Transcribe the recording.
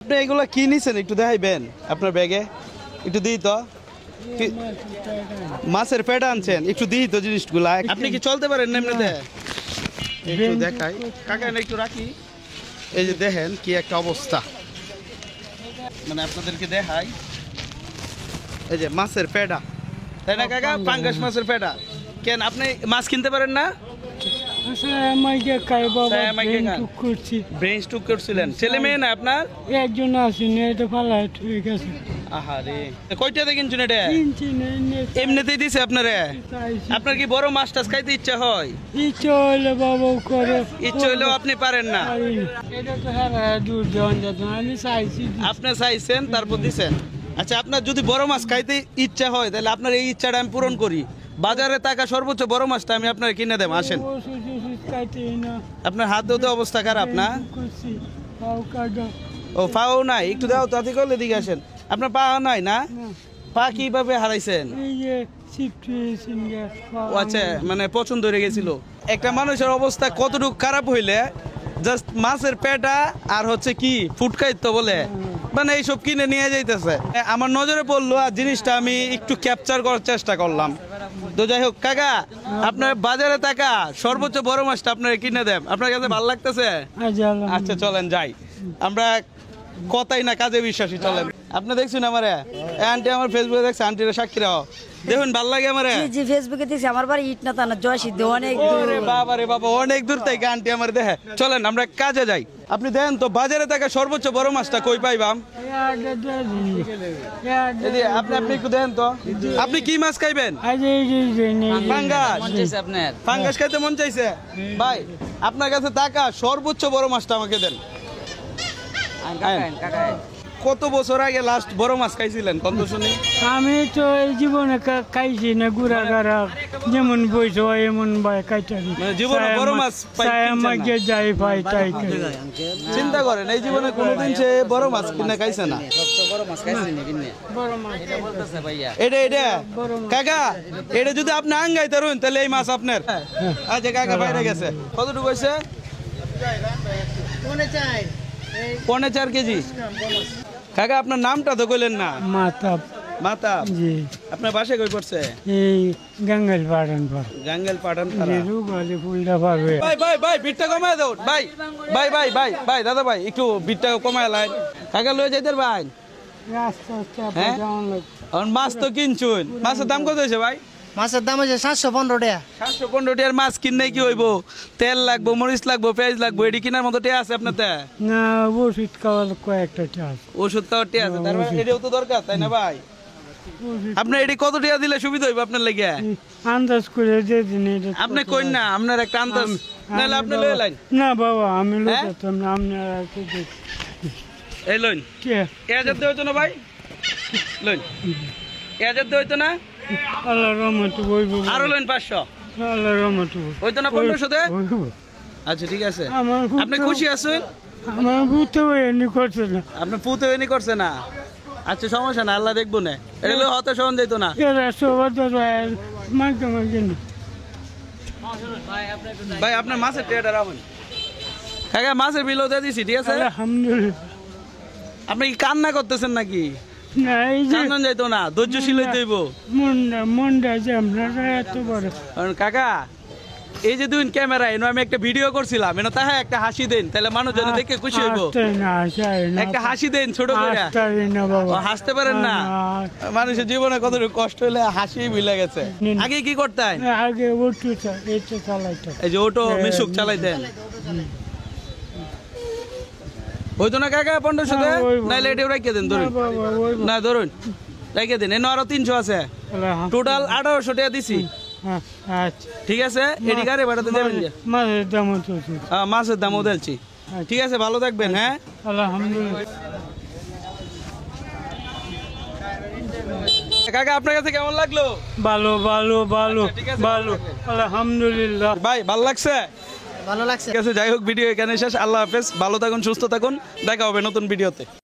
আপনি এগুলো কি নিছেন একটু দেখাইবেন আপনার ব্যাগে একটু দিই তো মাছের পেটা আনছেন একটু দিই তো জিনিসগুলা আপনি কি চলতে পারেন না এমনিতে একটু দেখাই কাকা একটু রাখি এই যে দেখেন কি একটা অবস্থা মানে আপনাদেরকে দেখাই এই যে মাছের পেটা তাই না কাকা পাঙ্গাস মাছের পেটা কেন আপনি মাছ কিনতে পারেন না ব্রেন স্ট্রোক করছিলেন ছেলে মেয়ে না আপনার একজন আসেনি এটা ফালা ঠিক আছে আহারে কয়টাতে কিনছেন এটা এমনিতেই দিছে আপনারে আপনার কি বড় মাছ টাছ খাইতে ইচ্ছা হয় ইচ্ছা হইলে বাবা করে ইচ্ছা হইলেও আপনি পারেন না এটা তো হ্যাঁ দূর যাওয়ান যেত আমি চাইছি আপনি চাইছেন তারপর দিছেন আচ্ছা আপনার যদি বড় মাছ খাইতে ইচ্ছা হয় তাহলে আপনার এই ইচ্ছাটা আমি পূরণ করি বাজারে টাকা সর্বোচ্চ বড় মাছটা আমি আপনার কিনে দেব আসেন আপনার হাত ধুতে অবস্থা খারাপ না ও পাও নাই একটু দাও তাতে করলে দিকে আসেন আপনার পা নাই না পা কিভাবে হারাইছেন আচ্ছা মানে পছন্দ হয়ে গেছিল একটা মানুষের অবস্থা কতটুকু খারাপ হইলে জাস্ট মাছের পেটা আর হচ্ছে কি ফুটকাইতো বলে মানে এইসব কিনে নিয়ে যাইতেছে আমার নজরে পড়লো আর জিনিসটা আমি একটু ক্যাপচার করার চেষ্টা করলাম তো যাই হোক কাকা আপনার বাজারে টাকা সর্বোচ্চ বড় মাছটা আপনার কিনে দেন আপনার কাছে ভালো লাগতেছে আচ্ছা চলেন যাই আমরা কথাই না কাজে বিশ্বাসী চলেন আপনি দেখছেন আমারে আন্টি আমার ফেসবুকে দেখছে আন্টিরা সাক্ষী রাও দেখুন ভালো লাগে আমারে জি ফেসবুকে দেখছি আমার বাড়ি ইটনা থানা জয়সিদ্ধি অনেক দূর বাবা রে বাবা অনেক দূর থেকে আন্টি আমার দেখে চলেন আমরা কাজে যাই আপনি দেন তো বাজারে টাকা সর্বোচ্চ বড় মাছটা কই পাইবাম আপনি আপনি একটু দেন তো আপনি কি মাছ খাইবেন পাঙ্গাস খাইতে মন চাইছে ভাই আপনার কাছে টাকা সর্বোচ্চ বড় মাছটা আমাকে দেন কত বছর আগে লাস্ট বড় মাছ খাইছিলেন কত শুনি আমি তো এই জীবনে খাইছি না গুড়া গাড়া যেমন বইস হয় এমন জীবনে বড় মাছ আমাকে যাই পাই তাই চিন্তা করেন এই জীবনে কোনোদিন সে বড় মাছ কিনে খাইছে না এটা এটা কাকা এটা যদি আপনি আঙ্গাই তরুন তাহলে এই মাছ আপনার আচ্ছা কাকা বাইরে গেছে কতটুকু হয়েছে 4.5 কেজি কাকা আপনার নামটা তো কইলেন না মাতাব মাতাব জি আপনার বাসা কই পড়ছে এই গাঙ্গেল পাড়ান গাঙ্গেল পাড়ান ফুলটা পাবে ভাই ভাই ভাই বিটটা কমায় দাও ভাই ভাই ভাই ভাই ভাই দাদা ভাই একটু বিটটা কমায় লাইন কাকা লয়ে যাইতে ভাই হ্যাঁ মাছ তো কিনছুন মাছের দাম কত হয়েছে ভাই মাছের দাম হচ্ছে 715 টাকা 715 টাকার মাছ কিনলে কি হইব তেল লাগবো মরিচ লাগবো পেঁয়াজ লাগবো এটি কিনার মতো টিয়া আছে আপনার না ওষুধ খাওয়ার কয়েকটা টিয়া ওষুধ খাওয়ার টিয়া আছে তার মানে এটাও তো দরকার তাই না ভাই আপনার এটি কত টিয়া দিলে সুবিধা হইব আপনার লেগে আন্দাজ করে দিয়ে দিন আপনি কইন না আপনার একটা আন্দাজ নাহলে আপনি লয়ে লাইন না বাবা আমি লইতাম না আপনার এই লইন কে 1000 হইতো না ভাই লইন 1000 হইতো না আল্লাহ রহমতে বইব আরো লইন 500 আল্লাহ রহমতে হইতো না 1500 তে আচ্ছা ঠিক আছে আপনি খুশি আছেন আমার পুতে এনি করছে না আপনি পুতে এনি করছে না আচ্ছা সমস্যা না আল্লাহ দেখবো না এগুলো হতে শোন দিত না এরা সবার তো মাকে মাকে না ভাই আপনার মাছের টেটা রাখুন কাকা মাছের বিল দিয়ে দিছি ঠিক আছে আলহামদুলিল্লাহ আপনি কি কান্না করতেছেন নাকি না এই যে কান্না যাইতো না ধৈর্যশীল হইতে হইব মনটা যে আপনারা এত বড় কাকা এই যে দুই ক্যামেরা এনে আমি একটা ভিডিও করছিলাম এনে তাহা একটা হাসি দেন তাহলে মানুষ যেন দেখে খুশি হইব একটা হাসি দেন ছোট করে হাসতে পারেন না মানুষের জীবনে কতটুকু কষ্ট হলে হাসি মিলে গেছে আগে কি করতেন আগে অটো চালাইতেন এই যে অটো মিশুক চালাইতেন হইতো না কাকা 1500 তে নাইলে এটাও রাখিয়ে দেন ধরুন না ধরুন রাখিয়ে দেন এনে আরো 300 আছে টোটাল 1800 টাকা দিছি ঠিক আছে এডি গাড়ি ভাড়াতে দেবেন মাছের দাম তো মাছের দামও দিলছি ঠিক আছে ভালো থাকবেন হ্যাঁ আলহামদুলিল্লাহ কাকা আপনার কাছে কেমন লাগলো ভালো ভালো ভালো ভালো আলহামদুলিল্লাহ ভাই ভালো লাগছে ভালো লাগছে ঠিক আছে যাই হোক ভিডিও এখানে শেষ আল্লাহ হাফেজ ভালো থাকুন সুস্থ থাকুন দেখা হবে নতুন ভিডিওতে